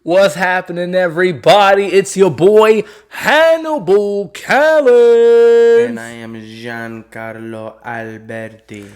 What's happening, everybody? It's your boy, Hannibal Callan. And I am Giancarlo Alberti.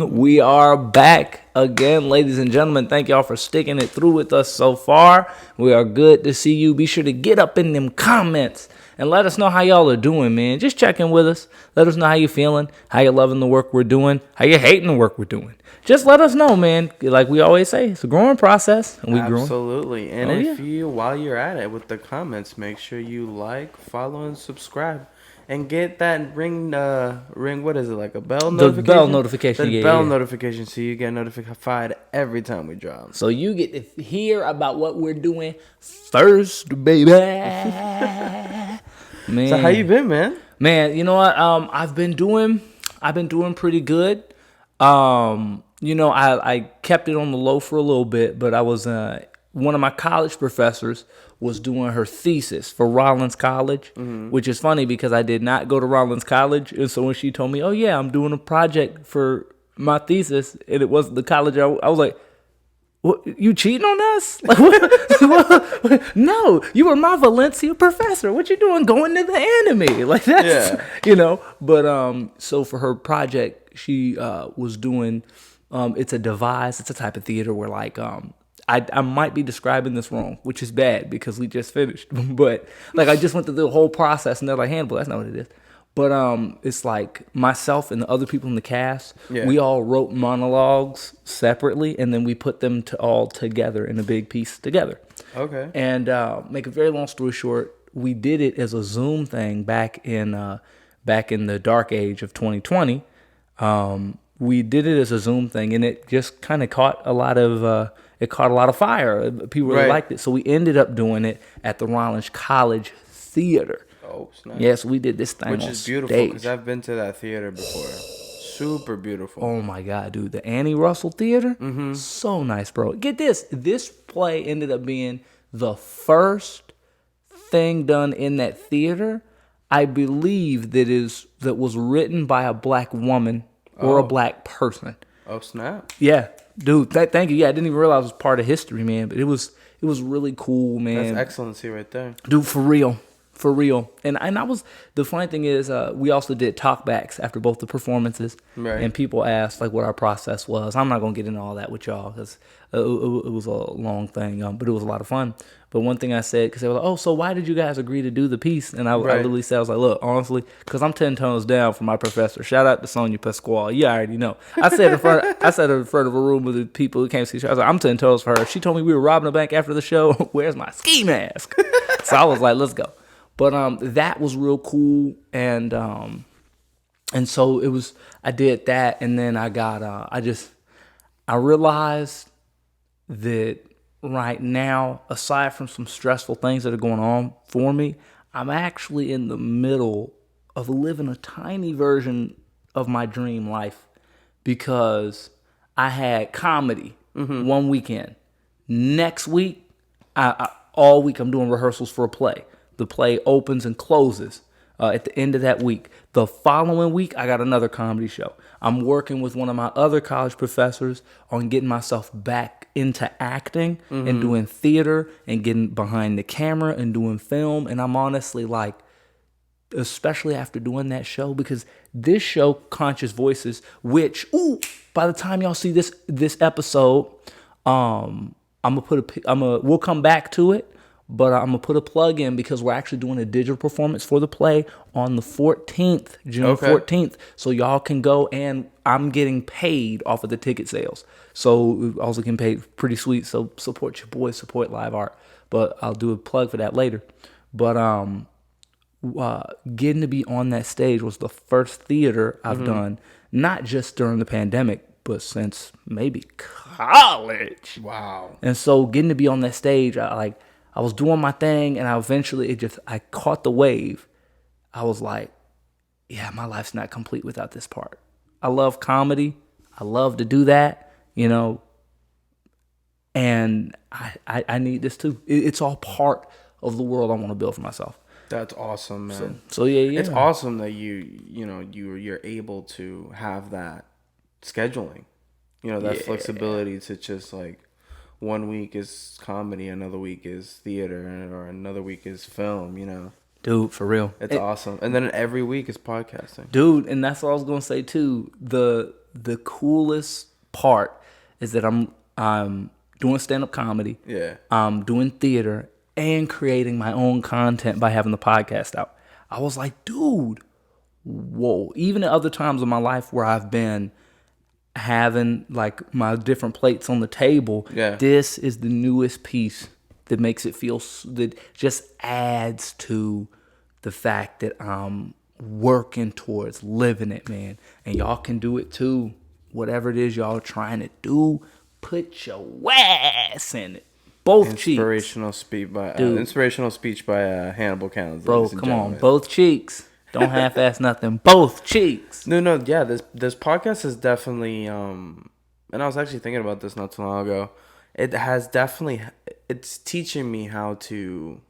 We are back again, ladies and gentlemen. Thank y'all for sticking it through with us so far. We are good to see you. Be sure to get up in them comments and let us know how y'all are doing, man. Just check in with us. Let us know how you feeling, how you loving the work we're doing, how you hating the work we're doing. Just let us know, man. Like we always say, it's a growing process, and we growing. Absolutely. And you, while you're at it with the comments, make sure you like, follow, and subscribe. And get that ring, what is it, like a bell notification? The bell notification, The bell notification, so you get notified every time we drop. So you get to hear about what we're doing first, baby. Man. So how you been, man? Man, you know what? I've been doing pretty good. I kept it on the low for a little bit, but I was one of my college professors was doing her thesis for Rollins College, which is funny because I did not go to Rollins College. And so when she told me, oh, yeah, I'm doing a project for my thesis, and it wasn't the college, I was like, what, you cheating on us? Like, what? No, you were my Valencia professor. What you doing going to the enemy? Like, that's, But so for her project, she was doing, it's a device, it's a type of theater where, like, I might be describing this wrong, which is bad because we just finished. But like I just went through the whole process and they're like, Hannibal, that's not what it is. But it's like myself and the other people in the cast, we all wrote monologues separately and then we put them all together in a big piece together. Okay. And make a very long story short, we did it as a Zoom thing back in the dark age of 2020. We did it as a Zoom thing and it just kind of caught a lot of fire. People really liked it. So we ended up doing it at the Rollins College Theater. Oh, snap. Yes, we did this thing Which on is beautiful because I've been to that theater before. Super beautiful. Oh, my God, dude. The Annie Russell Theater? So nice, bro. Get this. This play ended up being the first thing done in that theater, I believe, that was written by a black woman or a black person. Oh, snap. Yeah. Dude, thank you. Yeah, I didn't even realize it was part of history, man. But it was really cool, man. That's excellency right there. Dude, for real. For real. And I was, the funny thing is, we also did talkbacks after both the performances. Right. And people asked, like, what our process was. I'm not going to get into all that with y'all because it was a long thing, but it was a lot of fun. But one thing I said, because they were like, oh, so why did you guys agree to do the piece? And I literally said, I was like, look, honestly, because I'm 10 tones down from my professor. Shout out to Sonia Pasquale. You already know. I said in front of a room with the people who came to see the show. I was like, I'm 10 toes for her. She told me we were robbing a bank after the show. Where's my ski mask? So I was like, let's go. But that was real cool, and so it was. I did that, and then I got. I realized that right now, aside from some stressful things that are going on for me, I'm actually in the middle of living a tiny version of my dream life because I had comedy one weekend. Next week, all week I'm doing rehearsals for a play. The play opens and closes at the end of that week. The following week, I got another comedy show. I'm working with one of my other college professors on getting myself back into acting and doing theater and getting behind the camera and doing film. And I'm honestly like, especially after doing that show, because this show, Conscious Voices, which, by the time y'all see this episode, we'll come back to it. But I'm going to put a plug in because we're actually doing a digital performance for the play on the 14th, June 14th. So y'all can go, and I'm getting paid off of the ticket sales. So I was getting paid pretty sweet. So support your boys, support live art. But I'll do a plug for that later. But getting to be on that stage was the first theater I've done, not just during the pandemic, but since maybe college. Wow. And so getting to be on that stage, I was doing my thing, and I caught the wave. I was like, yeah, my life's not complete without this part. I love comedy. I love to do that, and I need this too. It's all part of the world I want to build for myself. That's awesome, man. So yeah. It's awesome that you're able to have that scheduling, that flexibility to just like one week is comedy, another week is theater, or another week is film, you know. Dude, for real. It's awesome. And then every week is podcasting. Dude, and that's what I was going to say too. The coolest part is that I'm doing stand-up comedy. Yeah. I'm doing theater and creating my own content by having the podcast out. I was like, dude, whoa. Even at other times in my life where I've been having like my different plates on the table, this is the newest piece that makes it feel, that just adds to the fact that I'm working towards living it, man. And y'all can do it too. Whatever it is y'all are trying to do, put your ass in it. Both inspirational cheeks. Inspirational speech by Hannibal Counts. Bro, come on, both cheeks. Don't half-ass nothing. Both cheeks. No, yeah. This podcast is definitely and I was actually thinking about this not too long ago. It's teaching me how to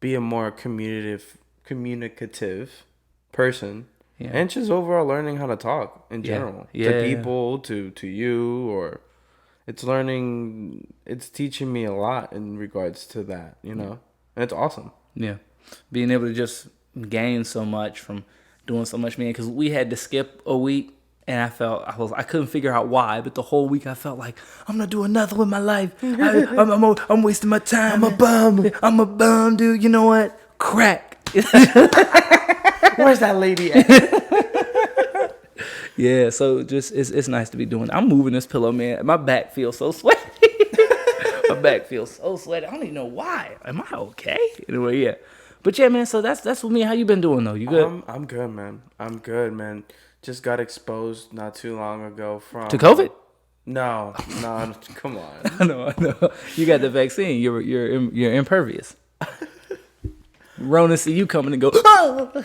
be a more communicative person. Yeah. And just overall learning how to talk in general. To people, to you, or it's teaching me a lot in regards to that, you know? And it's awesome. Yeah. Being able to just gain so much from doing so much, man, because we had to skip a week, and I couldn't figure out why, but the whole week I felt like, I'm not doing nothing with my life. I'm wasting my time. I'm a bum, dude. You know what? Crack. Where's that lady at? Yeah, so just it's nice to be doing. I'm moving this pillow, man. My back feels so sweaty. My back feels so sweaty. I don't even know why. Am I okay? Anyway, yeah. But yeah, man. So that's with me. How you been doing though? You good? I'm good, man. I'm good, man. Just got exposed not too long ago to COVID. No, come on. I know. You got the vaccine. You're impervious. Rona see you coming and go, oh,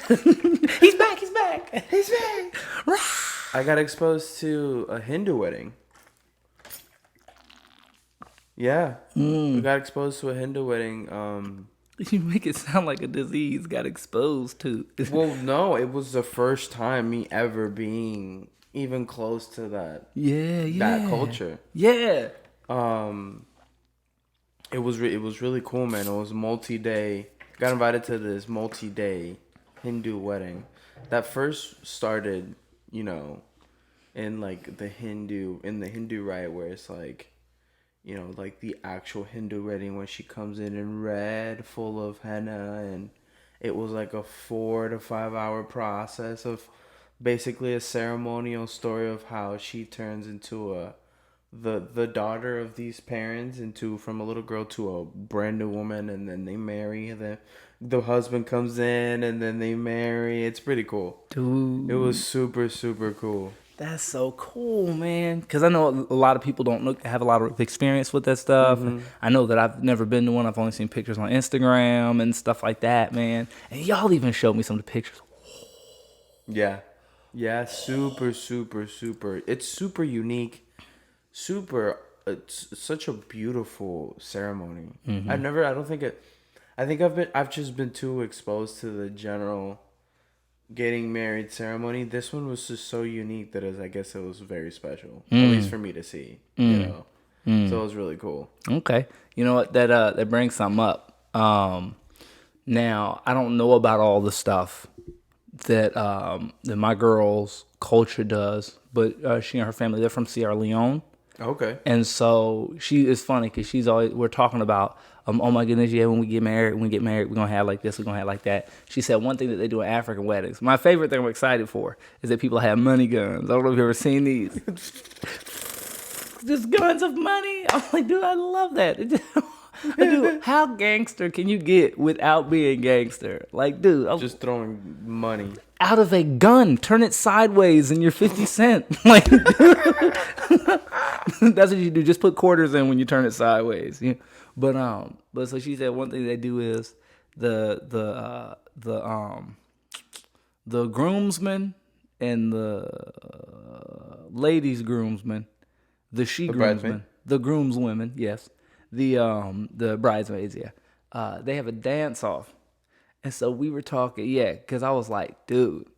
he's back. I got exposed to a Hindu wedding. Yeah. I got exposed to a Hindu wedding. You make it sound like a disease got exposed to. Well, no, it was the first time me ever being even close to that. That culture. Yeah. It was really cool, man. It was multi-day. Got invited to this multi-day Hindu wedding that first started, you know, in like the Hindu rite, where it's like, you know, like the actual Hindu wedding when she comes in red, full of henna, and it was like a 4 to 5 hour process of basically a ceremonial story of how she turns into the daughter of these parents from a little girl to a brand new woman, and then they marry. The husband comes in, and then they marry. It's pretty cool. Dude. It was super, super cool. That's so cool, man. Because I know a lot of people don't have a lot of experience with that stuff. Mm-hmm. I know that I've never been to one. I've only seen pictures on Instagram and stuff like that, man. And y'all even showed me some of the pictures. Yeah. Yeah, super, super, super. It's super unique. It's such a beautiful ceremony. Mm-hmm. I've just been too exposed to the general getting married ceremony. This one was just so unique that I guess it was very special, at least for me to see, you know. So it was really cool. Okay. You know what? That brings something up. Now, I don't know about all the stuff that my girl's culture does, but she and her family, they're from Sierra Leone. Okay. And so it's funny because we're talking about, oh my goodness, yeah, when we get married, we're going to have like this, we're going to have like that. She said one thing that they do in African weddings. My favorite thing I'm excited for is that people have money guns. I don't know if you've ever seen these. Just guns of money. I'm like, dude, I love that. Dude, how gangster can you get without being gangster? Like, dude. Just throwing money. Out of a gun. Turn it sideways and you're 50 Cent. Like, dude. That's what you do. Just put quarters in when you turn it sideways. Yeah. But so she said one thing they do is the groomsmen and the ladies groomsmen, the groomsmen, the groomswomen, yes, the bridesmaids, yeah, they have a dance off, and so we were talking, yeah, because I was like, dude,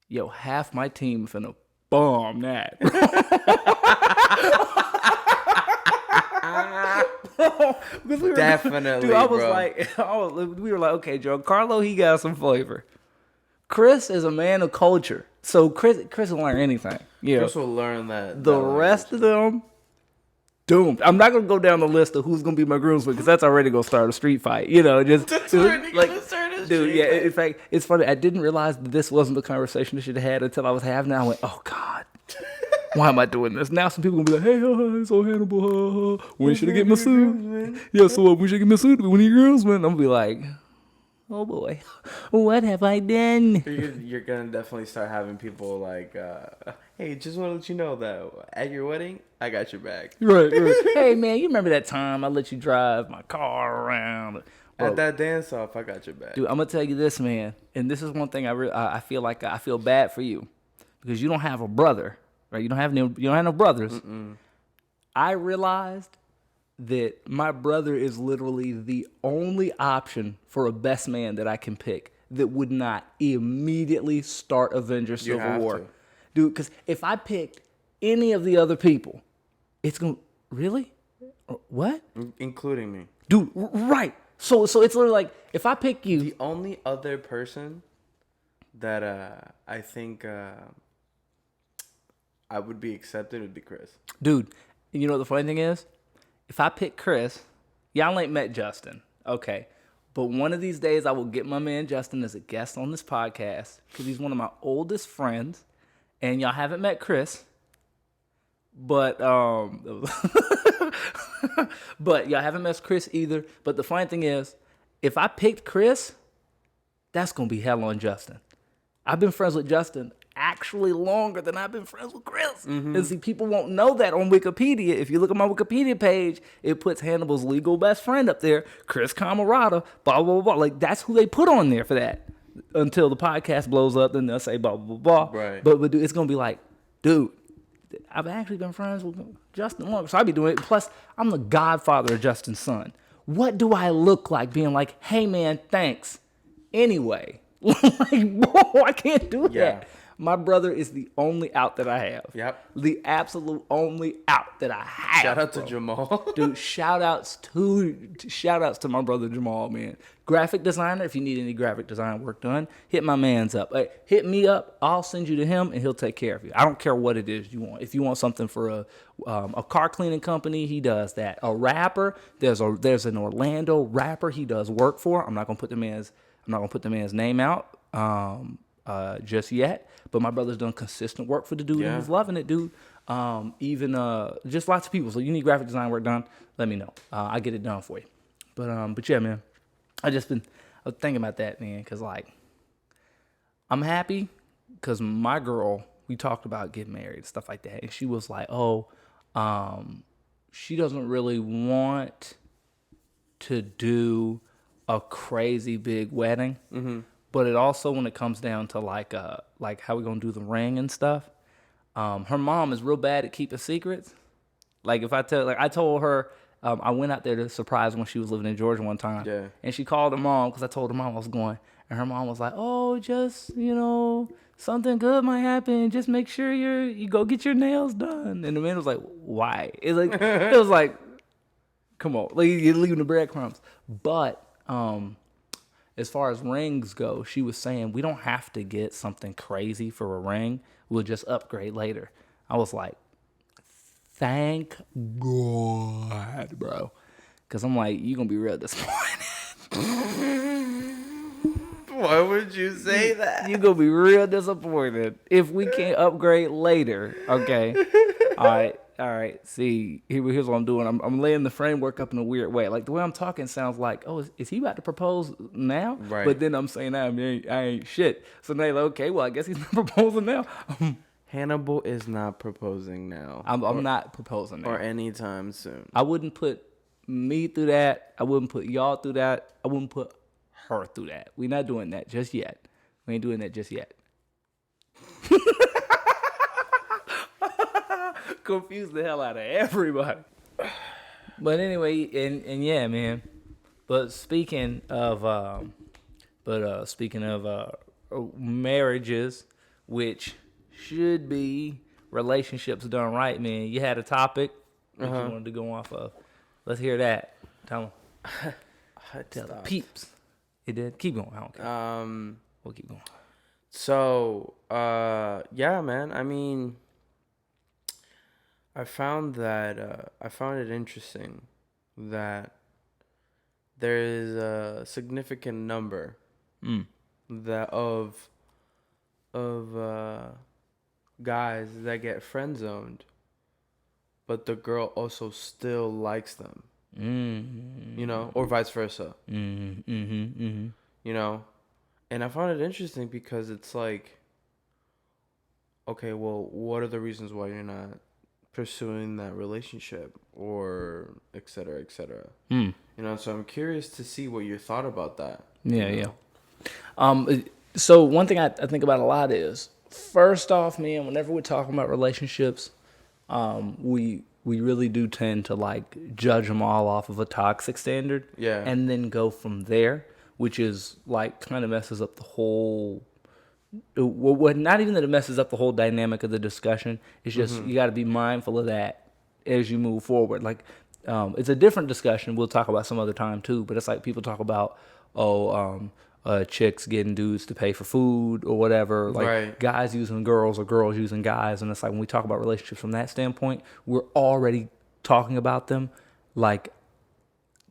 yo, half my team finna bomb that. Definitely, dude, I was bro. like, we were like, okay, Joe, Carlo, he got some flavor. Chris is a man of culture, so Chris will learn anything. Yeah, Chris will learn that. The rest of them, doomed. I'm not gonna go down the list of who's gonna be my groomsman because that's already gonna start a street fight. You know, just That's already gonna start a dude. street Yeah, fight. in fact, it's funny. I didn't realize that this wasn't the conversation I should have had until I was having it. I went, oh God. Why am I doing this? Now some people gonna be like, hey, so Hannibal, when should I get Masood? Yeah, so we should get Masood to be one of your groomsmen. I'm gonna be like, oh boy, what have I done? You're gonna definitely start having people like, hey, just want to let you know that at your wedding, I got your back. Right. Hey man, you remember that time I let you drive my car around? At that dance off, I got your back. Dude, I'm gonna tell you this, man, and this is one thing I feel like I feel bad for you because you don't have a brother, right? You don't have no brothers. Mm-mm. I realized that my brother is literally the only option for a best man that I can pick that would not immediately start Avengers Civil War. Dude, because if I picked any of the other people, it's going to... Really? What? Including me. Dude, right. So it's literally like, if I pick you... The only other person that I think I would be accepted would be Chris. Dude, you know what the funny thing is? If I pick Chris, y'all ain't met Justin, okay? But one of these days, I will get my man Justin as a guest on this podcast because he's one of my oldest friends, and y'all haven't met Chris, but but y'all haven't met Chris either. But the funny thing is, if I picked Chris, that's gonna be hell on Justin. I've been friends with Justin actually longer than I've been friends with Chris. Mm-hmm. And see, people won't know that on Wikipedia. If you look at my Wikipedia page, it puts Hannibal's legal best friend up there, Chris Camarada, blah, blah, blah. Like, that's who they put on there for that. Until the podcast blows up, then they'll say blah, blah, blah. Right. But dude, it's going to be like, dude, I've actually been friends with Justin longer, so I be doing it. Plus, I'm the godfather of Justin's son. What do I look like being like, hey, man, thanks. Anyway. Like, bro, I can't do that. My brother is the only out that I have. Yep. The absolute only out that I have. Shout out to Jamal. Dude, shout outs to my brother Jamal, man. Graphic designer, if you need any graphic design work done, hit my man's up. Hit me up, I'll send you to him and he'll take care of you. I don't care what it is you want. If you want something for a car cleaning company, he does that. A rapper, there's an Orlando rapper he does work for. I'm not gonna put the man's name out just yet. But my brother's done consistent work for the dude and he's loving it, dude. Even just lots of people. So you need graphic design work done, let me know. I get it done for you. But yeah, man. I was thinking about that, man, because like I'm happy because my girl, we talked about getting married and stuff like that, and she was like, she doesn't really want to do a crazy big wedding. Mm-hmm. But it also, when it comes down to like how we gonna do the ring and stuff, her mom is real bad at keeping secrets. Like if I told her, I went out there to surprise her when she was living in Georgia one time. Yeah. And she called her mom because I told her mom I was going, and her mom was like, "Oh, just something good might happen. Just make sure you go get your nails done." And the man was like, "Why?" It was like, come on, like you're leaving the breadcrumbs. But as far as rings go, she was saying we don't have to get something crazy for a ring. We'll just upgrade later. I was like, thank God, bro. Because I'm like, you're going to be real disappointed. Why would you say that? You're going to be real disappointed if we can't upgrade later. Okay. All right. See, here's what I'm doing. I'm laying the framework up in a weird way. Like the way I'm talking sounds like, oh, is he about to propose now? Right. But then I'm saying, I ain't shit. So now they're like, okay, well, I guess he's not proposing now. Hannibal is not proposing now. I'm not proposing now. Or anytime soon. I wouldn't put me through that. I wouldn't put y'all through that. I wouldn't put her through that. We're not doing that just yet. We ain't doing that just yet. Confuse the hell out of everybody. But anyway, and yeah, man. But speaking of marriages, which should be relationships done right, man. You had a topic that you wanted to go off of. Let's hear that. Tell them. Tell the peeps. It did. Keep going. I don't care. We'll keep going. So, yeah, man. I mean, I found it interesting that there is a significant number that of guys that get friend zoned, but the girl also still likes them. You know, or vice versa. You know, and I found it interesting because it's like, okay, well, what are the reasons why you're not pursuing that relationship, or et cetera, et cetera? You know, so I'm curious to see what your thought about that. Yeah. So one thing I think about a lot is, first off, man, whenever we're talking about relationships, we really do tend to like judge them all off of a toxic standard, and then go from there, which is like kind of messes up the whole. Well, not even that it messes up the whole dynamic of the discussion. It's just you got to be mindful of that as you move forward. Like, it's a different discussion. We'll talk about some other time too. But it's like people talk about chicks getting dudes to pay for food or whatever. Like guys using girls or girls using guys. And it's like when we talk about relationships from that standpoint, we're already talking about them like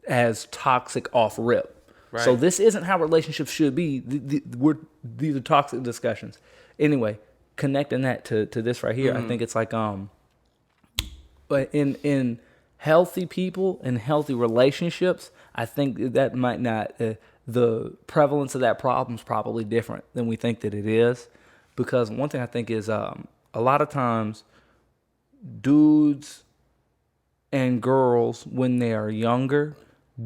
as toxic off rip. Right. So this isn't how relationships should be. These are toxic discussions. Anyway, connecting that to this right here, I think it's like but in healthy people and healthy relationships, I think that might not the prevalence of that problem is probably different than we think that it is, because one thing I think is a lot of times dudes and girls when they are younger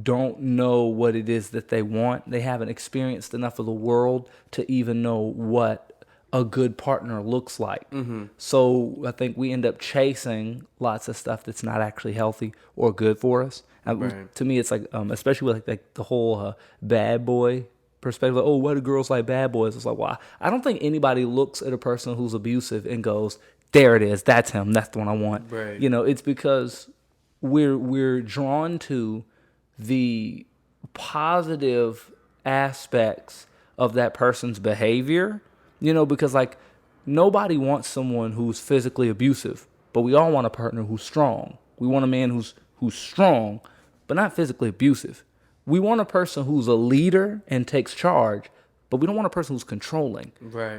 don't know what it is that they want. They haven't experienced enough of the world to even know what a good partner looks like. So I think we end up chasing lots of stuff that's not actually healthy or good for us. To me, it's like, especially with like the whole bad boy perspective. Like, oh, why do girls like bad boys? It's like, well, I don't think anybody looks at a person who's abusive and goes, there it is, that's him, that's the one I want. You know, it's because we're drawn to the positive aspects of that person's behavior, you know, because like nobody wants someone who's physically abusive, but we all want a partner who's strong. We want a man who's strong, but not physically abusive. We want a person who's a leader and takes charge, but we don't want a person who's controlling.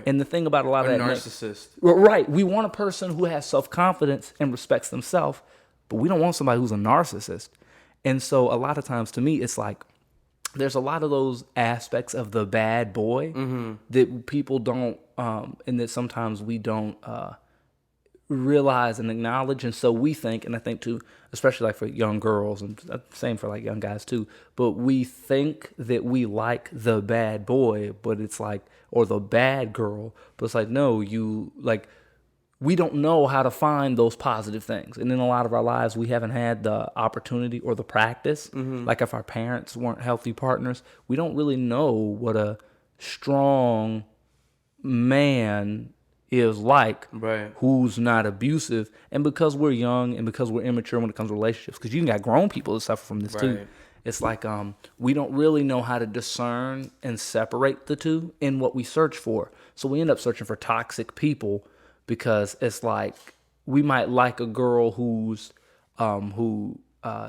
And the thing about a lot of that narcissist. We want a person who has self-confidence and respects themselves, but we don't want somebody who's a narcissist. And so a lot of times to me, it's like there's a lot of those aspects of the bad boy that people don't, and that sometimes we don't realize and acknowledge. And so we think, and I think too, especially like for young girls, and same for like young guys too, but we think that we like the bad boy, but it's like, or the bad girl, but it's like, no, you like, we don't know how to find those positive things. And in a lot of our lives, we haven't had the opportunity or the practice. Like if our parents weren't healthy partners, we don't really know what a strong man is like, who's not abusive. And because we're young and because we're immature when it comes to relationships, because you got grown people that suffer from this too. It's like we don't really know how to discern and separate the two in what we search for. So we end up searching for toxic people, because it's like we might like a girl who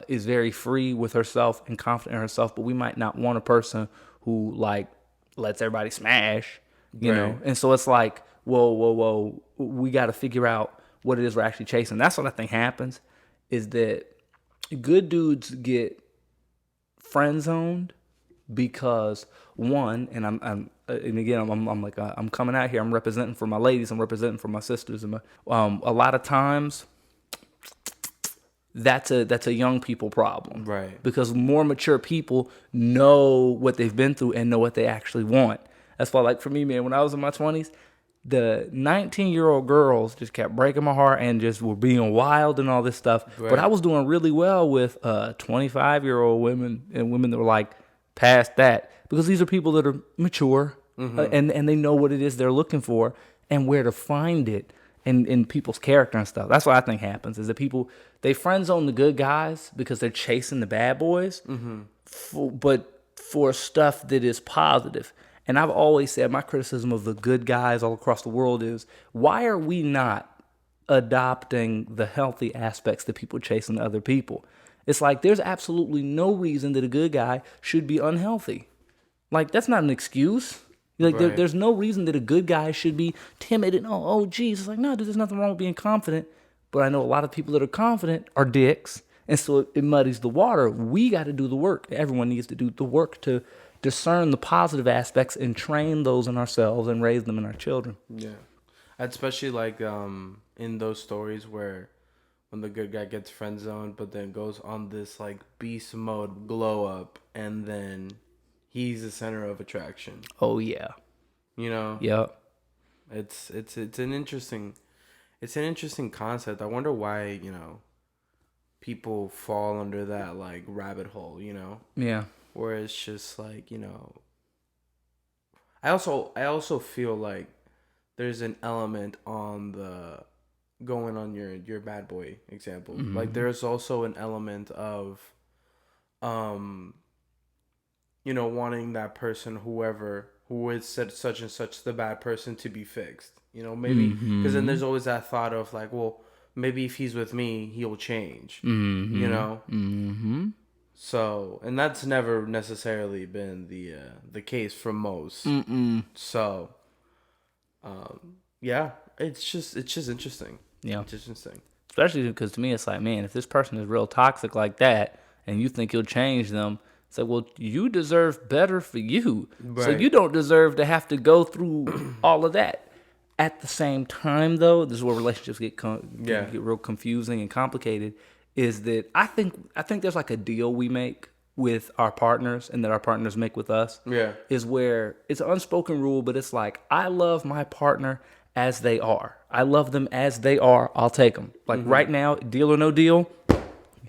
is very free with herself and confident in herself, but we might not want a person who like lets everybody smash, you know. And so it's like, whoa, we got to figure out what it is we're actually chasing. That's what I think happens, is that good dudes get friend zoned because one, and I'm like I'm coming out here. I'm representing for my ladies. I'm representing for my sisters. And a lot of times, that's a young people problem, because more mature people know what they've been through and know what they actually want. That's why, like for me, man, when I was in my 20s, the 19-year-old girls just kept breaking my heart and just were being wild and all this stuff. But I was doing really well with 25-year-old women and women that were like past that, because these are people that are mature and they know what it is they're looking for and where to find it in people's character and stuff. That's what I think happens is that people, they friend zone the good guys because they're chasing the bad boys, but for stuff that is positive. And I've always said my criticism of the good guys all across the world is, why are we not adopting the healthy aspects that people chase in other people? It's like there's absolutely no reason that a good guy should be unhealthy. Like, that's not an excuse. Like, there's no reason that a good guy should be timid and, geez. It's like, no, dude, there's nothing wrong with being confident. But I know a lot of people that are confident are dicks. And so it muddies the water. We got to do the work. Everyone needs to do the work to discern the positive aspects and train those in ourselves and raise them in our children. Yeah. Especially like in those stories where when the good guy gets friend zoned, but then goes on this like beast mode glow up, and then he's the center of attraction. Oh yeah. You know? Yep. It's an interesting concept. I wonder why, people fall under that like rabbit hole, Yeah. Where it's just like, I also feel like there's an element on the going on your bad boy example. Like there's also an element of wanting that person, who is such and such the bad person, to be fixed. Maybe because then there's always that thought of like, well, maybe if he's with me, he'll change. So, and that's never necessarily been the case for most. So, yeah, it's just interesting. Yeah, it's just interesting. Especially because to me, it's like, man, if this person is real toxic like that, and you think you'll change them, it's like, well, you deserve better for you. Right. So you don't deserve to have to go through all of that. At the same time, though, this is where relationships get real confusing and complicated. Is that I think there's like a deal we make with our partners and that our partners make with us. Yeah, is where it's an unspoken rule, but it's like, I love my partner as they are. I love them as they are. I'll take them. Like right now, deal or no deal,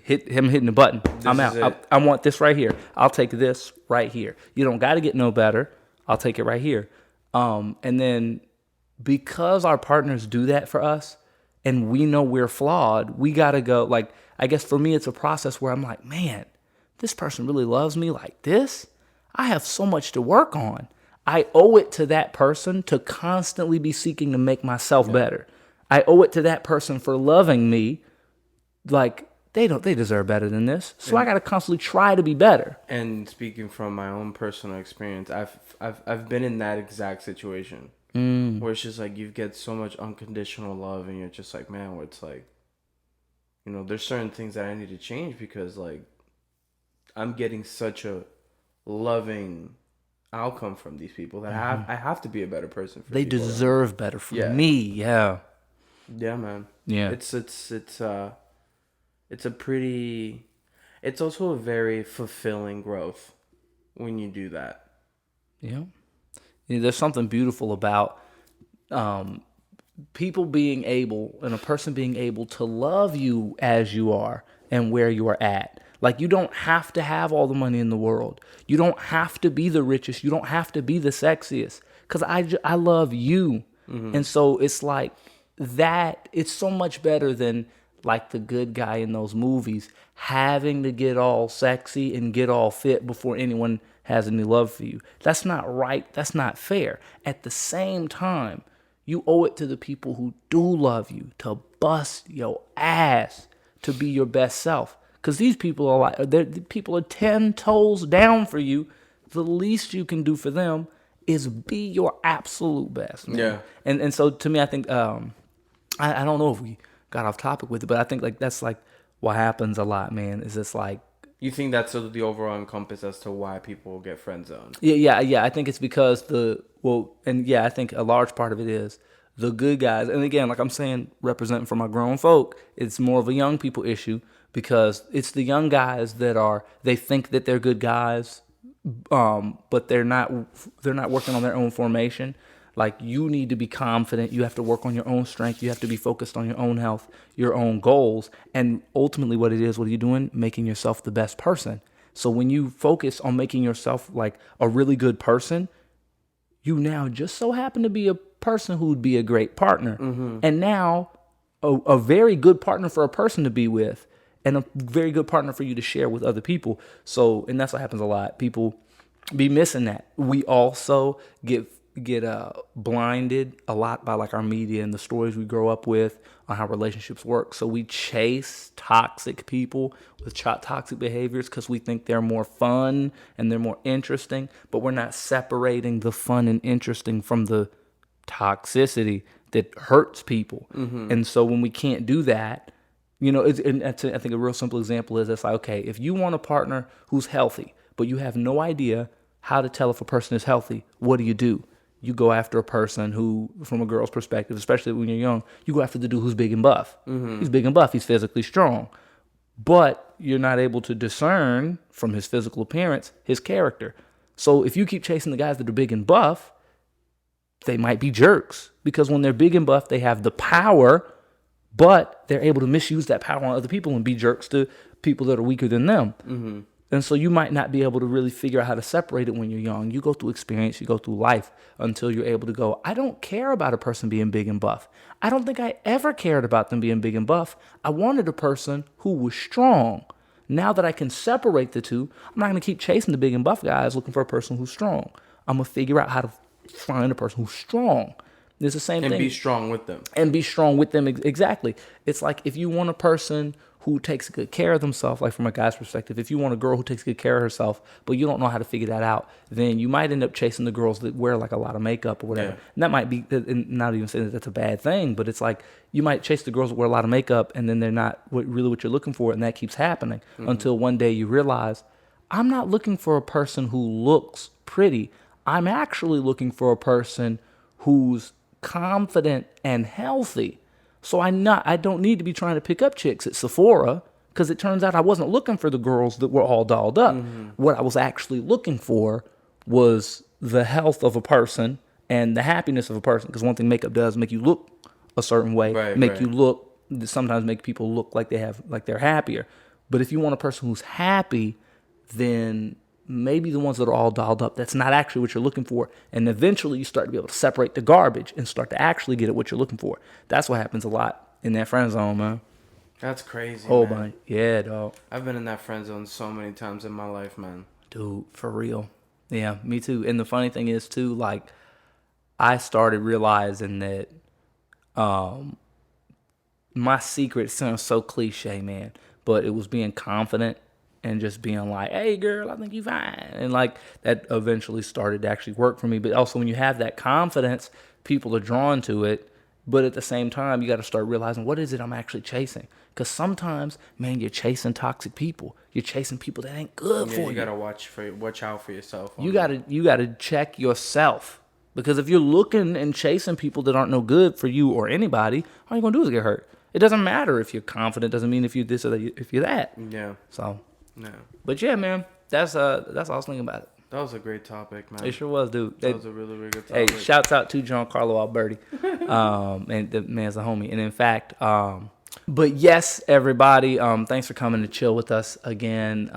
hitting the button. I'm out. I want this right here. I'll take this right here. You don't got to get no better. I'll take it right here. And then because our partners do that for us and we know we're flawed, we got to go, like, I guess for me, it's a process where I'm like, man, this person really loves me like this. I have so much to work on. I owe it to that person to constantly be seeking to make myself better. I owe it to that person for loving me. Like, they deserve better than this. So I got to constantly try to be better. And speaking from my own personal experience, I've been in that exact situation where it's just like you get so much unconditional love, and you're just like, man, where it's like, there's certain things that I need to change because like I'm getting such a loving outcome from these people that I have to be a better person for they people. Deserve better from me. Yeah man. It's also a very fulfilling growth when you do that. There's something beautiful about people being able, and a person being able to love you as you are and where you are at. Like, you don't have to have all the money in the world. You don't have to be the richest. You don't have to be the sexiest. Because I love you. And so it's like that. It's so much better than like the good guy in those movies having to get all sexy and get all fit before anyone has any love for you. That's not right. That's not fair. At the same time, you owe it to the people who do love you to bust your ass to be your best self. Because these people are like, people are 10 toes down for you. The least you can do for them is be your absolute best. Man. Yeah. And so to me, I think, I don't know if we got off topic with it, but I think like that's like what happens a lot, man. Is it's like, you think that's sort of the overall encompass as to why people get friend zoned? Yeah. I think it's because I think a large part of it is the good guys. And again, like I'm saying, representing for my grown folk, it's more of a young people issue because it's the young guys they think that they're good guys, but they're not working on their own formation. Like, you need to be confident. You have to work on your own strength. You have to be focused on your own health, your own goals. And ultimately what are you doing? Making yourself the best person. So when you focus on making yourself like a really good person, you now just so happen to be a person who would be a great partner. And now a very good partner for a person to be with, and a very good partner for you to share with other people. So, and that's what happens a lot. People be missing that. We also get blinded a lot by like our media and the stories we grow up with on how relationships work. So we chase toxic people with toxic behaviors because we think they're more fun and they're more interesting, but we're not separating the fun and interesting from the toxicity that hurts people. And so when we can't do that, you know, I think a real simple example is it's like, okay, if you want a partner who's healthy, but you have no idea how to tell if a person is healthy, what do? You go after a person who, from a girl's perspective, especially when you're young, you go after the dude who's big and buff. He's big and buff. He's physically strong. But you're not able to discern from his physical appearance his character. So if you keep chasing the guys that are big and buff, they might be jerks. Because when they're big and buff, they have the power, but they're able to misuse that power on other people and be jerks to people that are weaker than them. And so you might not be able to really figure out how to separate it when you're young. You go through experience, you go through life until you're able to go, I don't care about a person being big and buff. I don't think I ever cared about them being big and buff. I wanted a person who was strong. Now that I can separate the two, I'm not going to keep chasing the big and buff guys looking for a person who's strong. I'm going to figure out how to find a person who's strong. It's the same thing. And be strong with them. And be strong with them, exactly. It's like if you want a person who takes good care of themselves, like from a guy's perspective, if you want a girl who takes good care of herself, but you don't know how to figure that out, then you might end up chasing the girls that wear like a lot of makeup or whatever. Yeah. And that might be, not even saying that that's a bad thing, but it's like you might chase the girls that wear a lot of makeup and then they're not really what you're looking for, and that keeps happening until one day you realize, I'm not looking for a person who looks pretty. I'm actually looking for a person who's confident and healthy. So I don't need to be trying to pick up chicks at Sephora, because it turns out I wasn't looking for the girls that were all dolled up. What I was actually looking for was the health of a person and the happiness of a person. Because one thing makeup does make you look a certain way, sometimes make people look like they're happier. But if you want a person who's happy, then maybe the ones that are all dolled up, that's not actually what you're looking for. And eventually you start to be able to separate the garbage and start to actually get at what you're looking for. That's what happens a lot in that friend zone, man. That's crazy, man. Man. Yeah, dog. I've been in that friend zone so many times in my life, man. Dude, for real. Yeah, me too. And the funny thing is, too, like, I started realizing that my secret sounds so cliche, man, but it was being confident and just being like, hey, girl, I think you fine. And like that eventually started to actually work for me. But also when you have that confidence, people are drawn to it. But at the same time, you got to start realizing, what is it I'm actually chasing? Because sometimes, man, you're chasing toxic people. You're chasing people that ain't good for you. You got to watch out for yourself. You got to check yourself. Because if you're looking and chasing people that aren't no good for you or anybody, all you're going to do is get hurt. It doesn't matter if you're confident. It doesn't mean if you're this or that, if you're that. Yeah. So. No. But yeah, man, that's all I was thinking about it. That was a great topic, man. It sure was, dude. That was a really, really good topic. Hey, shouts out to Giancarlo Alberti. And the man's a homie. And in fact, but yes, everybody, thanks for coming to chill with us again.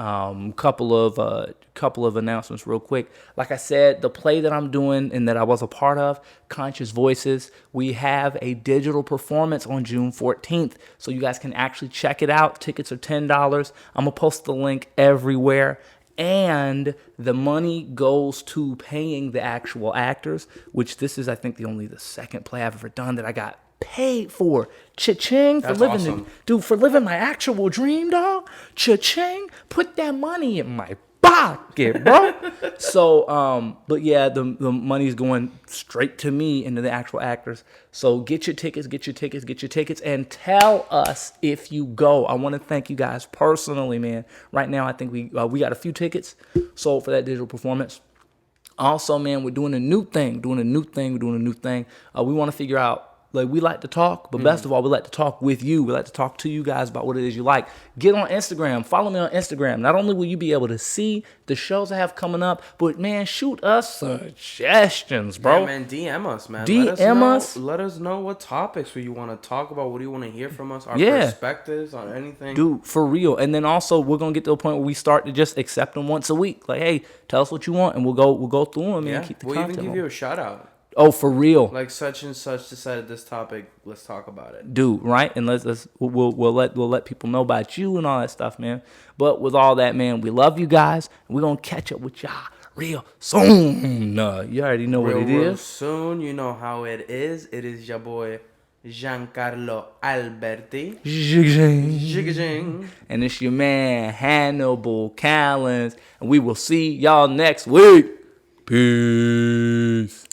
Couple of announcements real quick. Like I said, the play that I'm doing and that I was a part of, Conscious Voices, we have a digital performance on June 14th. So you guys can actually check it out. Tickets are $10. I'm going to post the link everywhere. And the money goes to paying the actual actors, which this is, I think, the second play I've ever done that I got paid for. Cha-ching for living, awesome. Dude, for living my actual dream, dog. Cha-ching, put that money in my pocket, bro. So, but yeah, the money's going straight to me into the actual actors. So get your tickets, and tell us if you go. I want to thank you guys personally, man. Right now, I think we got a few tickets sold for that digital performance. Also, man, we're doing a new thing. We want to figure out Like, we like to talk, but best of all, we like to talk with you. We like to talk to you guys about what it is you like. Get on Instagram. Follow me on Instagram. Not only will you be able to see the shows I have coming up, but, man, shoot us suggestions, bro. Yeah, man, DM us, man. DM us. Let us know what topics you want to talk about. What do you want to hear from us? Our perspectives on anything. Dude, for real. And then also, we're going to get to a point where we start to just accept them once a week. Like, hey, tell us what you want, and we'll go through them and keep the content. We'll even give you a shout-out. Oh, for real. Like, such and such decided this topic. Let's talk about it. Dude, right? And we'll let people know about you and all that stuff, man. But with all that, man, we love you guys. And we're going to catch up with y'all real soon. You already know what it real is. Soon. You know how it is. It is your boy, Giancarlo Alberti. Zig-a-jing. And it's your man, Hannibal Callens. And we will see y'all next week. Peace.